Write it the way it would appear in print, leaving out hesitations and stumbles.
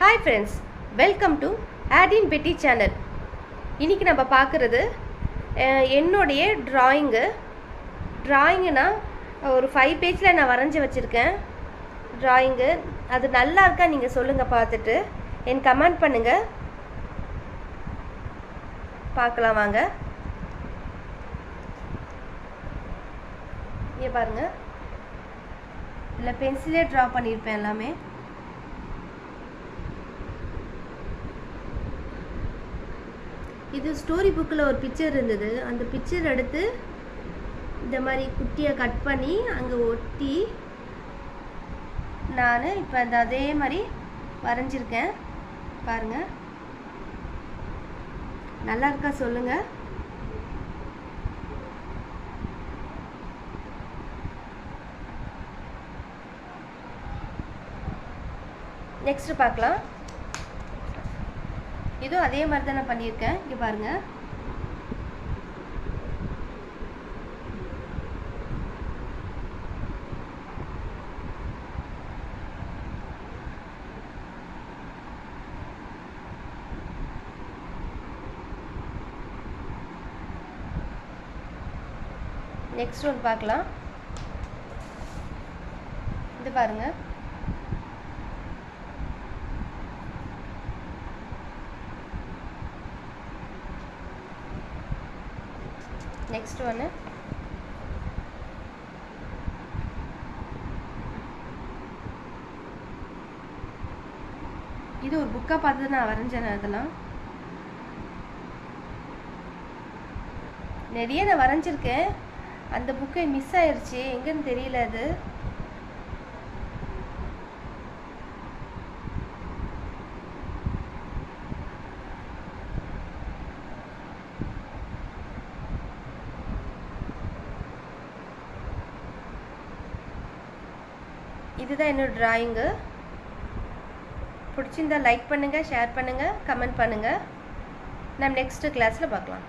Hi friends, welcome to Adin Betty channel. இன்னைக்கு நம்ம பார்க்குறது என்னுடைய டிராயிங்குனா ஒரு 5 பேஜில் நான் வரைஞ்சி வச்சுருக்கேன் டிராயிங்கு. அது நல்லா இருக்கா நீங்கள் சொல்லுங்கள், பார்த்துட்டு எனக்கு கமெண்ட் பண்ணுங்கள். பார்க்கலாம் வாங்க. இங்கே பாருங்கள், இல்லை பென்சிலே ட்ரா பண்ணியிருப்பேன் எல்லாமே. இது ஸ்டோரி புக்கில் ஒரு பிக்சர் இருந்தது, அந்த பிக்சர் எடுத்து இந்த மாதிரி குட்டியாக கட் பண்ணி அங்கே ஒட்டி நான் இப்போ அந்த அதே மாதிரி வரைஞ்சிருக்கேன். பாருங்கள், நல்லா இருக்கா சொல்லுங்கள். நெக்ஸ்ட் பார்க்கலாம். இதுவும் அதே மாதிரி தான் நான் பண்ணியிருக்கேன். இங்கே பாருங்கள், நெக்ஸ்ட் ஒன்று பார்க்கலாம். இது பாருங்கள், நெக்ஸ்ட் ஒன்று இது ஒரு புக்கை பார்த்து நான் வரைஞ்சேன். அதெல்லாம் நிறைய நான் வரைஞ்சிருக்கேன். அந்த புக்கை மிஸ் ஆயிடுச்சு, எங்கன்னு தெரியல. அது இதுதான் என்னோட டிராயிங்கு. பிடிச்சிருந்தா லைக் பண்ணுங்கள், ஷேர் பண்ணுங்கள், கமெண்ட் பண்ணுங்கள். நம்ம நெக்ஸ்ட் கிளாஸில் பார்க்கலாம்.